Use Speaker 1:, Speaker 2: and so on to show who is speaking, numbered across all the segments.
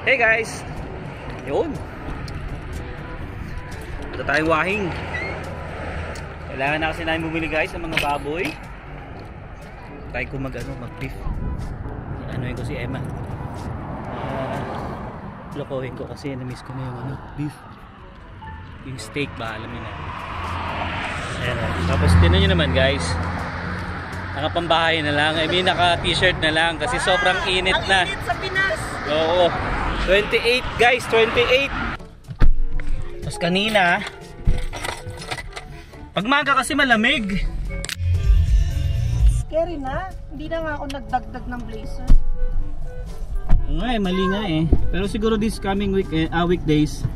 Speaker 1: Hey guys! Yun! Ito tayong wahing. Kailangan na kasi namin bumili guys ng mga baboy. Try ko mag-beef. Anuhin ko si Emma. Lokohin ko kasi na-miss ko na yung beef. Yung steak ba, alam niyo na. Ayan o. Tapos tinan nyo naman guys. Nakapambahay na lang. I mean naka t-shirt na lang kasi sobrang init na.
Speaker 2: Ang init sa Pinas!
Speaker 1: Oo. 28 guys, 28. Tapos kanina pagmaga kasi malamig.
Speaker 2: Scary na. Hindi na nga ako nagdagdag ng blazer.
Speaker 1: Nga mali nga eh. Pero siguro this coming weekdays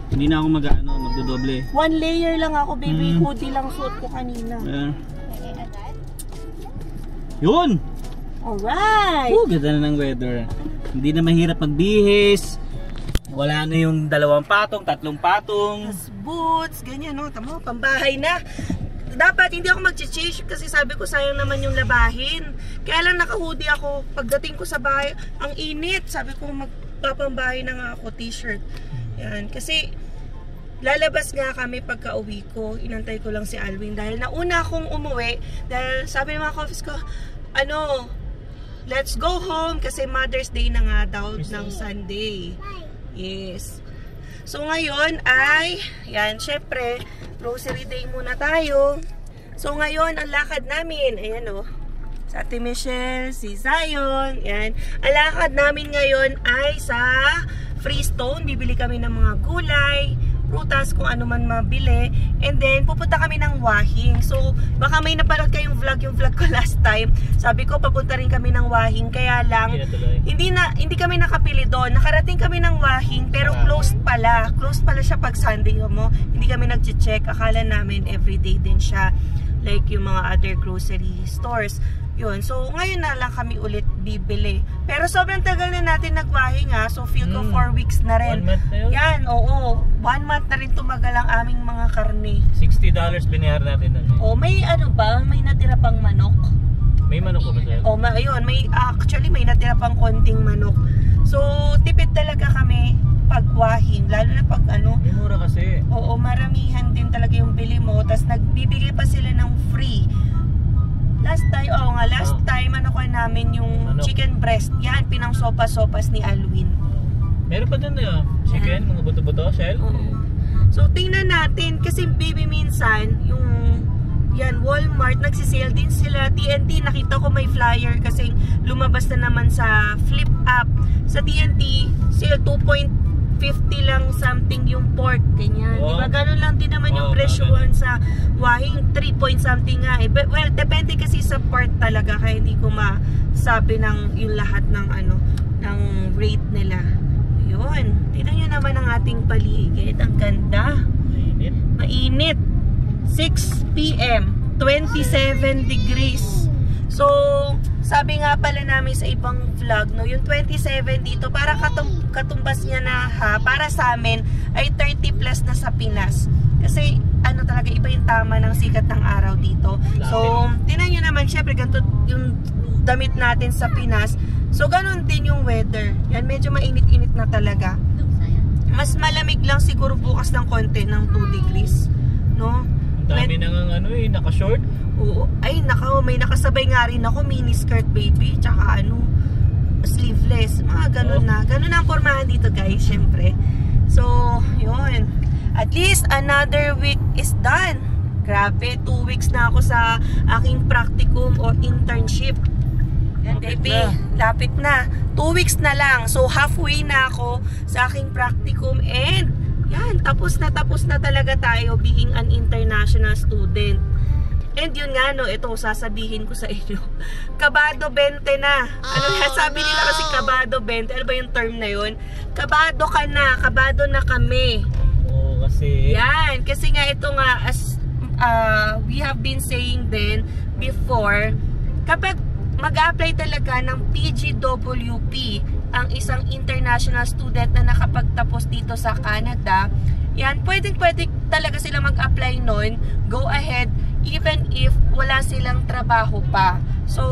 Speaker 1: hindi na ako magdodoble.
Speaker 2: One layer lang ako baby. Hoodie lang suot ko kanina.
Speaker 1: Yun!
Speaker 2: Alright!
Speaker 1: Ganda na ng weather. Hindi na mahirap magbihis. Wala na yung 2 patong, 3 patong.
Speaker 2: Tapos boots, ganyan no. Tama, pambahay na. Dapat hindi ako mag-change kasi sabi ko sayang naman yung labahin. Kaya lang naka-hoodie ako. Pagdating ko sa bahay, ang init. Sabi ko magpapambahay na nga ako t-shirt. Yan, kasi lalabas nga kami pagka uwi ko. Inantay ko lang si Alwin dahil nauna akong umuwi. Dahil sabi ng mga office ko, let's go home kasi Mother's Day na nga daw ng Sunday. Yes. So ngayon ay, yan, syempre, grocery day muna tayo. So ngayon, ang lakad namin, ayan o, sa Ate Michelle, si Zion, yan. Ang lakad namin ngayon ay sa Freestone. Bibili kami ng mga gulay, prutas, kung ano man mabili. And then, pupunta kami ng Wahing. So, baka may napanood kayong yung vlog ko last time. Sabi ko, papunta rin kami ng Wahing. Kaya lang, hindi kami nakapili doon. Nakarating kami ng Wahing, pero closed pala. Closed pala siya pag Sunday mo. Hindi kami nag-check. Akala namin everyday din siya. Like yung mga other grocery stores. Yun. So, ngayon na lang kami ulit bibili. Pero sobrang tagal na natin nagwahing ha. So, feel ko 4 weeks na rin.
Speaker 1: 1 month na yun?
Speaker 2: Yan, oo. 1 month na rin tumagal ang aming mga karne.
Speaker 1: $60 binayaran natin doon.
Speaker 2: O, may ano ba? May natira pang manok?
Speaker 1: May manok ko ba sa'yo?
Speaker 2: O, ayun. Actually, may natira pang konting manok. So, tipid talaga kami pagwahing. Lalo na pag ano.
Speaker 1: May mura kasi.
Speaker 2: Oo, maramihan din talaga yung bili mo. Tapos, nagbibigay pa sila ng free. Last time, namin yung chicken breast. Yan, pinang sopas ni Alwin.
Speaker 1: Meron pa dun na chicken, mga buto-buto, shell?
Speaker 2: So, tingnan natin. Kasi baby minsan, yan, Walmart, nagsisale din sila. TNT, nakita ko may flyer kasi lumabas na naman sa flip app. Sa TNT, sale 2.50 lang something yung pork, ganyan. Diba ganun lang din naman yung presyohan sa Wahing, 3 point something nga eh. But, well, depende kasi sa part talaga kaya hindi ko masabi ng yung lahat ng ng rate nila. Yun. Tingnan nyo naman ang ating paligid. Ang ganda.
Speaker 1: Mainit.
Speaker 2: Mainit. 6 PM, 27 degrees. So, sabi nga pala namin sa ibang vlog, no, yung 27 dito, para katumbas niya na para sa amin, ay 30 plus na sa Pinas. Kasi, talaga, iba yung tama ng sikat ng araw dito. So, tinan nyo naman, syempre, ganito yung damit natin sa Pinas. So, ganun din yung weather. Yan, medyo mainit-init na talaga. Mas malamig lang siguro bukas ng konti ng 2 degrees. No?
Speaker 1: Dami nang naka-short.
Speaker 2: Oo. Ay, may nakasabay nga rin ako, mini skirt baby, tsaka sleeveless. Mga ganun na. Ganun na ang pormahan dito guys, syempre. So, yun. At least, another week is done. Grabe, 2 weeks na ako sa aking practicum o internship. Yan baby, lapit na. 2 weeks na lang. So, halfway na ako sa aking practicum and yan, tapos na talaga tayo being an international student. And yun nga, no, ito sasabihin ko sa inyo. Kabado 20 na. Sabi nila kasi kabado 20. Ano ba yung term na yun? Kabado ka na. Kabado na kami.
Speaker 1: Oo, kasi
Speaker 2: yan, kasi nga ito nga, as we have been saying then before, kapag mag-apply talaga ng PGWP ang isang international student na nakapagtapos dito sa Canada, yan, pwede talaga sila mag-apply nun, go ahead, even if wala silang trabaho pa. So,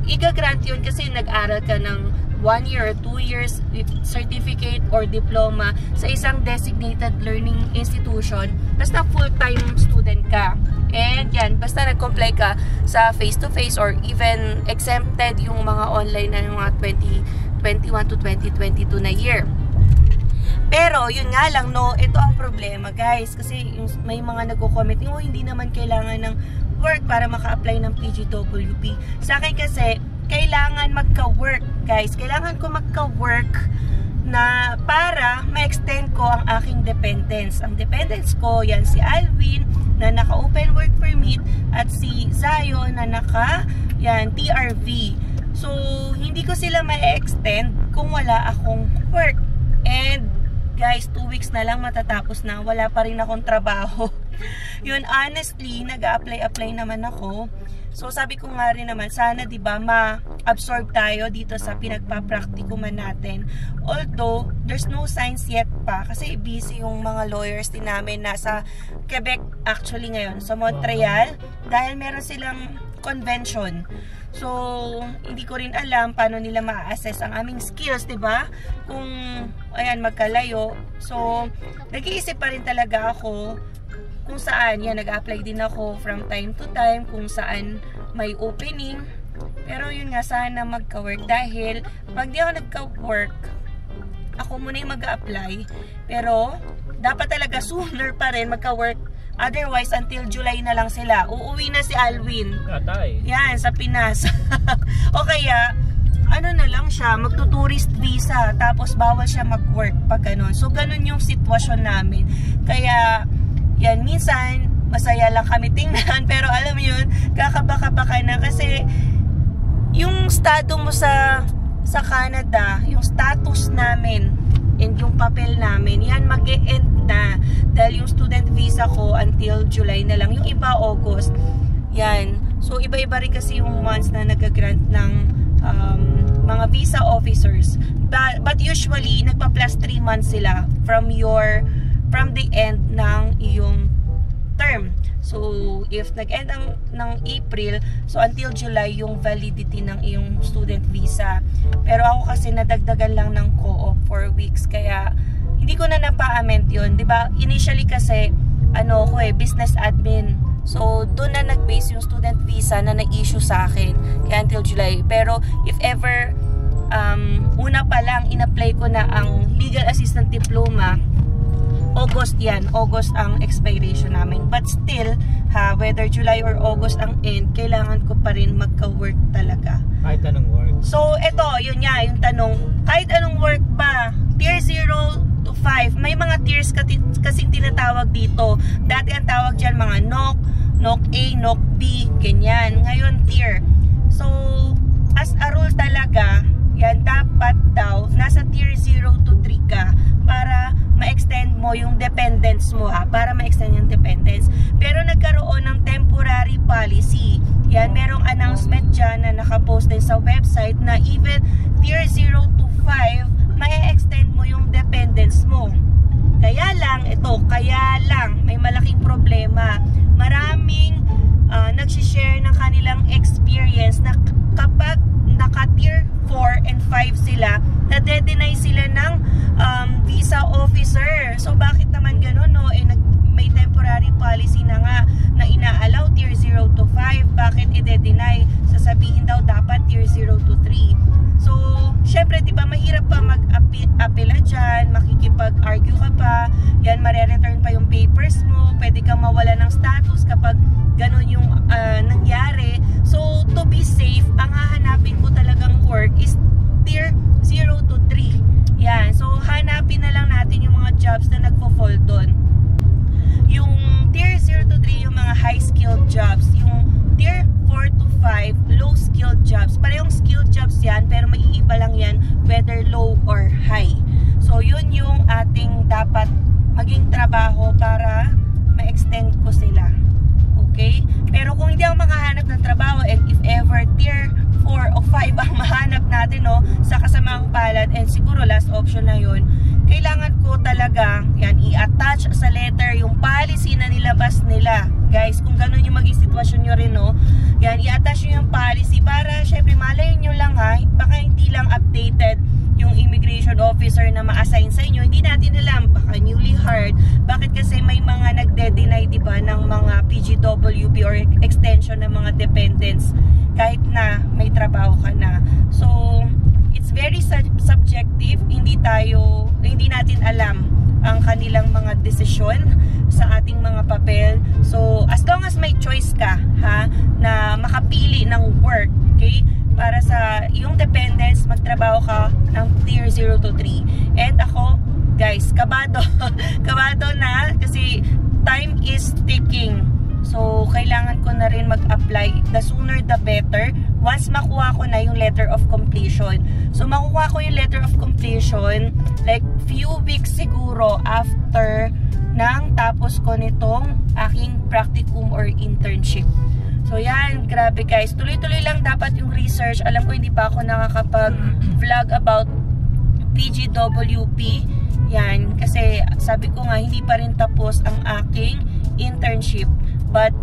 Speaker 2: i-grant yun kasi nag-aral ka ng 1 year or 2 years with certificate or diploma sa isang designated learning institution, basta full-time student ka. And yan, basta nag-comply ka sa face-to-face or even exempted yung mga online na yung mga 2021 to 2022 na year. Pero, yun nga lang, no, ito ang problema, guys. Kasi may mga nagko-comment, hindi naman kailangan ng work para maka-apply ng PGWP. Sa akin kasi, kailangan magka-work, guys. Kailangan ko magka-work na para ma-extend ko ang aking dependence. Ang dependence ko, yan si Alvin, na naka-open work permit, at si Zion, na naka-TRV. So, hindi ko sila ma-extend kung wala akong work. And, guys, 2 weeks na lang matatapos na. Wala pa rin akong trabaho. Yun, honestly, nag-a-apply naman ako. So, sabi ko nga rin naman, sana, diba, ma-absorb tayo dito sa pinagpapraktikuman natin. Although, there's no signs yet pa. Kasi busy yung mga lawyers din namin nasa Quebec actually ngayon. Sa Montreal, dahil meron silang convention. So, hindi ko rin alam paano nila ma-assess ang aming skills, diba? Kung, ayan, magkalayo. So, nag-iisip pa rin talaga ako kung saan, yan, nag-apply din ako from time to time, kung saan may opening. Pero yun nga, sana magka-work. Dahil, pag di ako nagka-work, ako muna yung mag-apply. Pero, dapat talaga sooner pa rin magka-work. Otherwise, until July na lang sila. Uuwi na si Alvin.
Speaker 1: Atay.
Speaker 2: Yan, sa Pinas. O kaya, ano na lang siya, magtuturist visa. Tapos, bawal siya mag-work pag ganun. So, ganun yung sitwasyon namin. Kaya, yan, minsan, masaya lang kami tingnan. Pero alam mo yun, kakabaka-baka na. Kasi, yung estado mo sa Canada, yung status namin, and yung papel namin, yan mag-e-end na. Dahil yung student visa ko until July na lang. Yung iba, August. Yan. So, iba-iba rin kasi yung months na nag-grant ng mga visa officers. But usually, nagpa-plus 3 months sila from the end ng iyong term. So, if nag-end ng April, so until July yung validity ng iyong student visa. Pero ako kasi nadagdagan lang ng co-op 4 weeks, kaya hindi ko na napa-amend yun. Diba, initially kasi, business admin. So, doon na nag-base yung student visa na na-issue sa akin. Kaya until July. Pero, if ever, una pa lang, in-apply ko na ang legal assistant diploma, August yan. August ang expiration namin. But still, whether July or August ang end, kailangan ko pa rin magka-work talaga.
Speaker 1: Kahit anong work. So,
Speaker 2: eto, yun nga, yung tanong. Kahit anong work pa, tier 0 to 5, may mga tiers kasing tinatawag dito. Dati ang tawag dyan mga NOC, NOC A, NOC B, ganyan. Ngayon, tier. So, as a rule talaga, yan, dapat daw, nasa tier 0 to 3 ka para ma-extend mo yung dependence mo, para ma-extend yung dependence. Pero nagkaroon ng temporary policy. Yan, merong announcement dyan na nakapost din sa website na even tier 0 to 5, ma-extend mo yung dependence mo. Kaya lang, may malaking problema. Maraming nagsishare ng kanilang experience na kapag naka-tier 4 and 5 sila, nade-deny sila ng visa officer. So, bakit naman ganun, no? May temporary policy na nga na ina-allow tier 0 to 5. Bakit i-deny? Sasabihin daw dapat tier 0 to 3. So, syempre, diba, mahirap pa mag-apela dyan, makikipag-argue ka pa, yan, mare-return pa yung papers mo, pwede kang mawala ng status kapag ganun yung nangyari. So, to be safe, ang hahanapin ko talagang work is tier 0 to 3. Yan, so hanapin na lang natin yung mga jobs na nagpo-fall doon. Yung tier 0 to 3, yung mga high-skilled jobs. Yung tier 4 to 5, low-skilled jobs. Parehong skilled jobs yan, pero may iiba lang yan whether low or high. So, yun yung ating dapat maging trabaho para ma-extend ko sila. Okay? Pero kung hindi ako makahanap ng trabaho, and if ever tier 4 o 5 ang mahanap natin, no, sa kasamaang palad, and siguro last option na yun, kailangan ko talaga, yan, i-attach sa letter yung policy na nilabas nila. Guys, kung ganun yung maging sitwasyon nyo rin, no, yan, i-attach nyo yung policy para, syempre, malayo nyo lang, baka hindi lang updated yung immigration officer na ma-assign sa inyo. Hindi natin alam, baka newly hired. Bakit kasi may mga nagde-deny, diba, ng mga PGWP or extension ng mga dependents kahit na may trabaho ka na. So, it's very subjective. Hindi natin alam ang kanilang mga desisyon sa ating mga papel. So, as long as may choice ka, ha, na makapili ng work, okay, para sa yung dependents, magtrabaho ka ng tier 0 to 3. And ako, guys, kabado. Kabado na kasi time is ticking. So, kailangan ko na rin mag-apply. The sooner the better. Once makuha ko na yung letter of completion. So, makuha ko yung letter of completion like few weeks siguro after nang tapos ko nitong aking practicum or internship. So, yan. Grabe, guys. Tuloy-tuloy lang dapat yung research. Alam ko, hindi pa ako nakakapag-vlog about PGWP. Yan. Kasi, sabi ko nga, hindi pa rin tapos ang aking internship. But,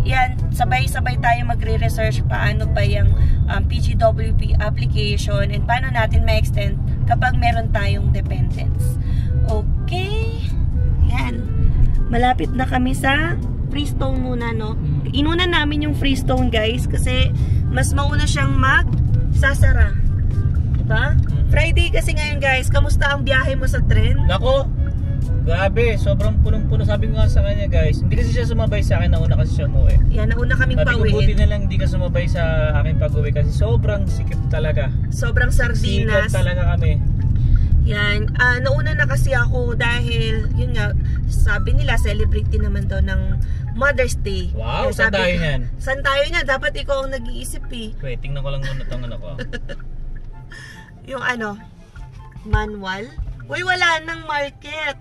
Speaker 2: yan. Sabay-sabay tayo magre-research paano ba yung PGWP application and paano natin ma-extend kapag meron tayong dependents. Okay. Yan. Malapit na kami sa Freestone muna, no? Inuna namin yung Freestone, guys, kasi mas mauna siyang magsasara. Diba? Friday kasi ngayon, guys. Kamusta ang biyahe mo sa tren?
Speaker 1: Nako, grabe, sobrang punong-puno. Sabi ko nga sa kanya, guys, hindi kasi siya sumabay sa akin, nauna kasi siya umuwi.
Speaker 2: Yan, nauna kaming
Speaker 1: Sabi ko,
Speaker 2: pauwiin.
Speaker 1: buti na lang hindi ka sumabay sa akin pag-uwi kasi sobrang sikip talaga.
Speaker 2: Sobrang sardinas.
Speaker 1: Sikip talaga kami.
Speaker 2: Yan. Nauna na kasi ako dahil, yun nga, sabi nila, celebrate din naman daw ng Mother's Day.
Speaker 1: Wow,
Speaker 2: Kaya
Speaker 1: saan tayo niyan?
Speaker 2: Saan tayo niyan? Dapat ikaw ang nag-iisip eh.
Speaker 1: Wait, tingnan ko lang muna itong ano ko.
Speaker 2: Yung ano, manual. Uy, wala nang market.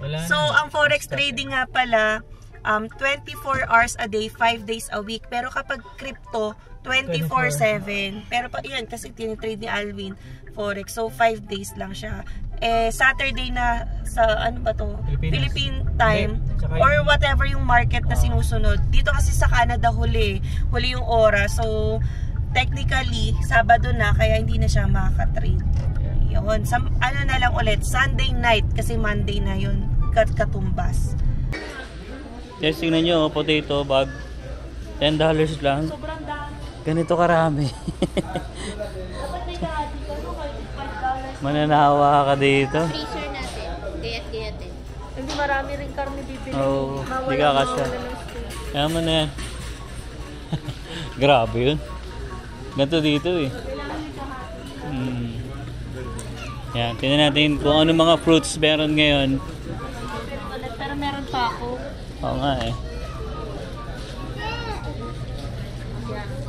Speaker 1: Wala
Speaker 2: So,
Speaker 1: na.
Speaker 2: ang forex trading nga pala, 24 hours a day, 5 days a week. Pero kapag crypto, 24/7. Pero pa yan, kasi tinitrade ni Alvin, forex. So, 5 days lang siya. Saturday na sa, ano ba to? Philippine time.
Speaker 1: Okay.
Speaker 2: Or whatever yung market na sinusunod. Dito kasi sa Canada huli yung oras. So, technically, Sabado na, kaya hindi na siya makaka-trade. Yun. Ano na lang ulit, Sunday night, kasi Monday na yun, katumbas.
Speaker 1: Yes, tingnan nyo, potato bag. $10 lang.
Speaker 2: Sobrang dami.
Speaker 1: Ganito karami.
Speaker 2: Dapat may kahati ka, no? $5.
Speaker 1: Mananawa ka dito.
Speaker 3: Freezer natin. Gayat-gayatin.
Speaker 2: Hindi marami rin karne bibili.
Speaker 1: Oo,
Speaker 2: Mawala-
Speaker 1: di ka kasya.
Speaker 2: mawala ng space.
Speaker 1: Kaya mo na yan. Grabe yun. Ganito dito eh. Yan, tingnan natin kung ano mga fruits meron ngayon.
Speaker 2: Pero meron pa ako.
Speaker 1: Oo nga eh.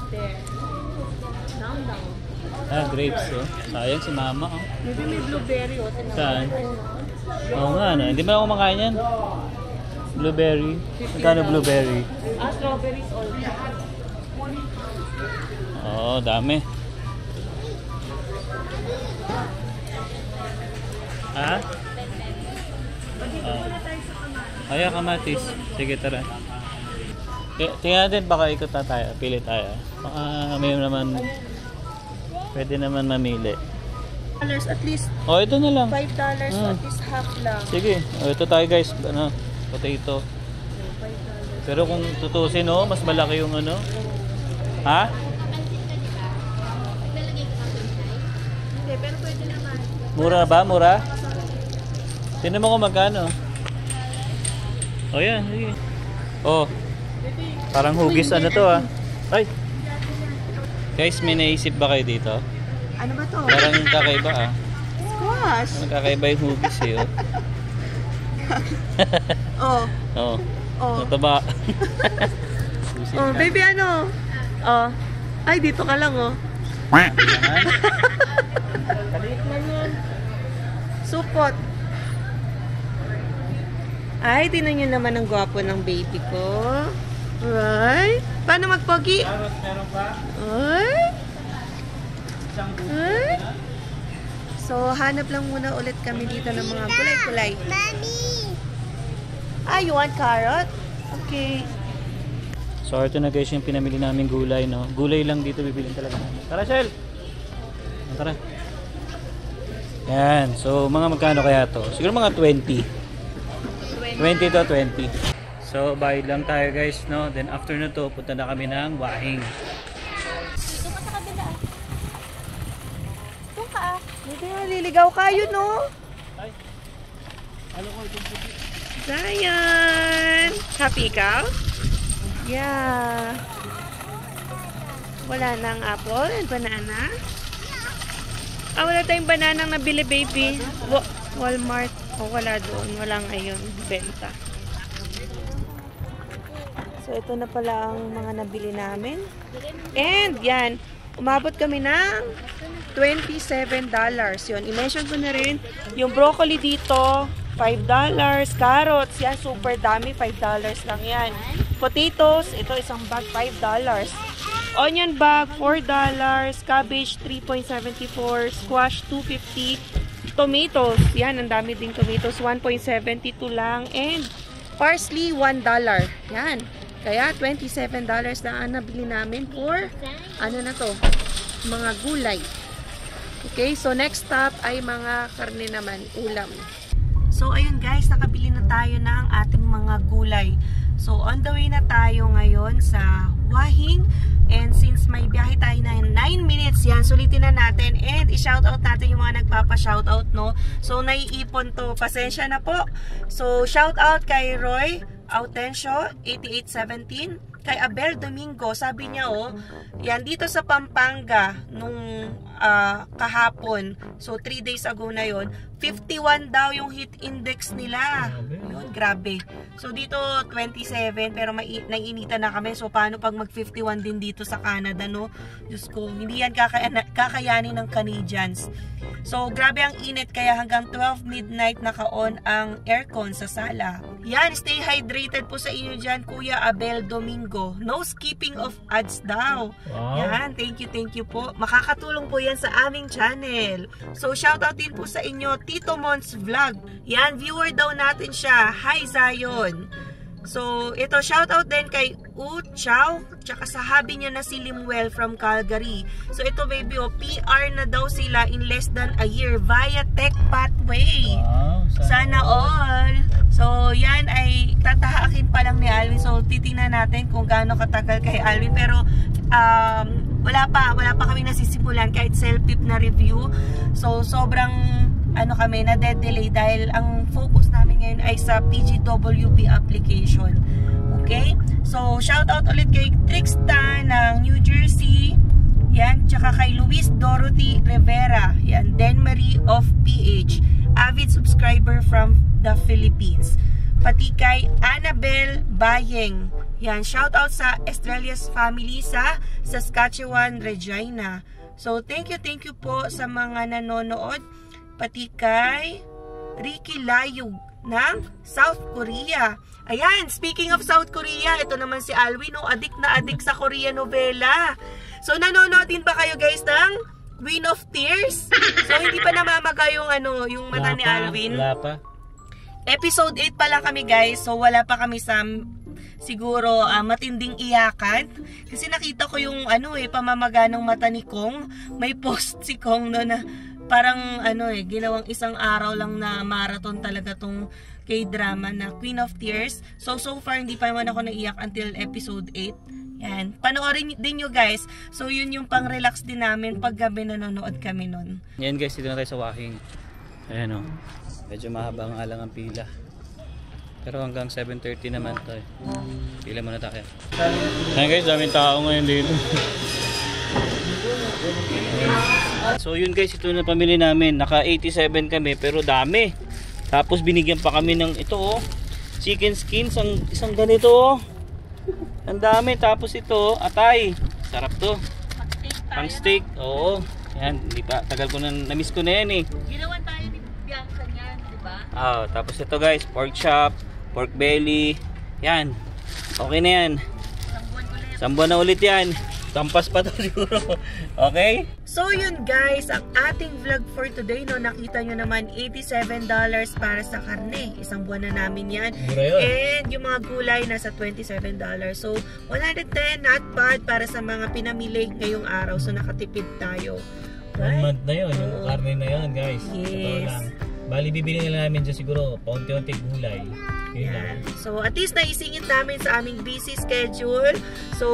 Speaker 2: There. Down.
Speaker 1: Grapes oh. Sayang si mama oh.
Speaker 2: Maybe may blueberry o.
Speaker 1: Saan? Oo nga no. Hindi ba ako kumakain yan? Blueberry. Magkano blueberry?
Speaker 2: Strawberries all.
Speaker 1: Oo, dami. Ha? Ay, kamatis. Sige, tara. Tingnan natin, baka ikot na tayo. Pili tayo. Baka may naman, pwede naman mamili.
Speaker 2: At least
Speaker 1: Oh, ito na lang.
Speaker 2: $5 at least half lang.
Speaker 1: Sige, ito tayo guys. Ano, potato. Pero kung tutusin, oh, mas malaki yung ano. Ha?
Speaker 2: Hindi, pero pwede naman.
Speaker 1: Mura ba? Mura? Tingnan mo kung magkano. Oh, yan. Sige. Oh. Parang hugis ano to ah. Ay. Guys, may naisip ba kayo dito?
Speaker 2: Ano ba to?
Speaker 1: Parang kakaiba ah.
Speaker 2: Squash.
Speaker 1: Parang kakaiba yung hugis eh.
Speaker 2: Oh.
Speaker 1: Oh.
Speaker 2: Oh.
Speaker 1: Mataba.
Speaker 2: Oh, baby ano? Oh. Ay, dito ka lang oh. Kaliit lang yan. Supot. Ay, tinan nyo naman ang gwapo ng baby ko. Right? Paano magpogi?
Speaker 1: Meron pa?
Speaker 2: Ay? Ay? So, hanap lang muna ulit kami dito ng mga kulay-kulay.
Speaker 3: Mami!
Speaker 2: Ah, you want carrot? Okay.
Speaker 1: So ito na guys yung pinamili namin gulay no. Gulay lang dito bibilin talaga namin. Tara Shell! Tara. Yan. So, mga magkano kaya to? Siguro mga 20. 20 to 20. So, bayad lang tayo guys, no? Then after na to, punta na kami ng Wahing.
Speaker 3: Dito ka sa kabila. Doon ka ah.
Speaker 2: Hindi nga, liligaw kayo, no?
Speaker 1: Ay. Ano ko itong puti?
Speaker 2: Zion! Happy ka? Yeah. Wala nang apple and banana? Ah, wala tayong banana nabili, baby. Walmart. O, wala doon. Walang ayun. Benta. So, ito na pala ang mga nabili namin. And, yan. Umabot kami ng $27. Yun. I-mention ko na rin. Yung broccoli dito, $5. Carrots, yan. Super dami. $5 lang yan. Potatoes, ito isang bag, $5. Onion bag, $4. Cabbage, $3.74. Squash, $2.50. Tomatoes, yan, ang dami ding tomatoes, $1.72 lang. And parsley, $1. Yan. Kaya $27 lang ang nabili namin for, ano na to, mga gulay. Okay, so next stop ay mga karne naman, ulam. So ayun guys, nakabili na tayo ng ating mga gulay. So on the way na tayo ngayon sa Wahing. And since may biyahe tayo na 9 minutes, yan, sulitin na natin. And i-shoutout natin yung mga nagpapa-shoutout, no? So naiipon to, pasensya na po. So shoutout kay Roy Autencio, 8817. Kay Abel Domingo, sabi niya, oh, yan, dito sa Pampanga, nung kahapon, so 3 days ago na yon, 51 daw yung heat index nila. Yun, grabe. So dito 27, pero naiinitan na kami. So paano pag mag 51 din dito sa Canada, no? Diyos ko, hindi yan kakayanin ng Canadians. So grabe ang init, kaya hanggang 12 midnight naka-on ang aircon sa sala. Yan, stay hydrated po sa inyo dyan, Kuya Abel Domingo. No skipping of ads daw. Wow. Yan, thank you po. Makakatulong po yan sa aming channel. So shoutout din po sa inyo, Tito Mons Vlog. Yan, viewer daw natin siya. Hi Zion. So, ito, shoutout din kay Chow, tsaka sa hubby niya na si Limuel from Calgary. So, ito baby, oh, PR na daw sila in less than a year via Tech Pathway. Wow, sana all. So, yan ay tatahakin pa lang ni Alvin. So, titingnan natin kung gaano katagal kay Alvin. Pero, wala pa kami nasisimulan kahit self-pip na review. So, sobrang kami na delay dahil ang focus namin ngayon ay sa PGWP application. Okay? So, shoutout ulit kay Trixta ng New Jersey. Yan, tsaka kay Luis Dorothy Rivera. Yan, Denmarie of PH. Avid subscriber from the Philippines. Pati kay Annabel Bayeng. Yan, shoutout sa Estrellas family sa Saskatchewan, Regina. So, thank you po sa mga nanonood. Pati kay Ricky Layug ng South Korea. Ayan, speaking of South Korea, ito naman si Alwin, no? Adik na adik sa Korea novela. So, nanonood din ba kayo guys ng Queen of Tears? So, hindi pa namamaga yung, yung mata ni Alwin.
Speaker 1: Wala pa.
Speaker 2: Episode 8 pa lang kami guys. So, wala pa kami sa siguro matinding iyakan. Kasi nakita ko yung pamamaga ng mata ni Kong. May post si Kong no na parang ginawang isang araw lang na marathon talaga tong K-drama na Queen of Tears. So far hindi pa naman ako naiyak until episode 8. Yan. Panoorin din nyo guys. So yun yung pang relax din namin pag gabi nanonood kami nun.
Speaker 1: Yan guys, dito na tayo sa Wahing. Ayan o. Medyo mahaba nga lang ang pila. Pero hanggang 7:30 naman tayo. Pila muna tayo. Ayan guys, daming tao ngayon dito. So yun guys, ito na pamili namin. Naka 87 kami pero dami. Tapos binigyan pa kami ng ito oh, chicken skin, isang ganito oh. Ang dami. Tapos ito, atay. Sarap to. Pang steak. Oo. Yan, hindi pa. Tagal ko na-miss ko na yan eh.
Speaker 3: Ginawan tayo ni Bianca niyan, di ba?
Speaker 1: Tapos ito guys, pork chop, pork belly. Yan. Okay na yan. Isang buwan na ulit yan. Tampas pa to siguro. Okay?
Speaker 2: So yun guys, ang ating vlog for today, no, nakita nyo naman $87 para sa karne. Isang buwan na namin yan. And yung mga gulay nasa $27. So 110, not bad para sa mga pinamili ngayong araw. So nakatipid tayo.
Speaker 1: 1 month na yun, yung karne na yun guys.
Speaker 2: Yes.
Speaker 1: Totoo lang. Bali, bibili na namin dyan siguro, paunti-unti gulay. Yun lang.
Speaker 2: So, at least naisingit namin sa aming busy schedule. So,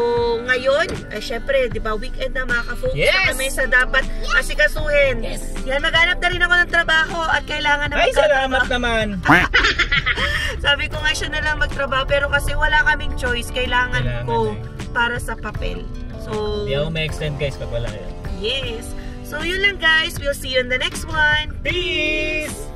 Speaker 2: ngayon, syempre, di ba, weekend na makaka-focus na kami sa dapat asikasuhin.
Speaker 3: Yes.
Speaker 2: Yan, maghanap na rin ako ng trabaho at kailangan na
Speaker 1: Ay, salamat naman!
Speaker 2: Sabi ko nga siya na lang magtrabaho, pero kasi wala kaming choice. Kailangan ko para sa papel. So,
Speaker 1: Di ako ma-extend guys pag wala yan.
Speaker 2: yes. So, yun lang guys. We'll see you in the next one.
Speaker 1: Peace!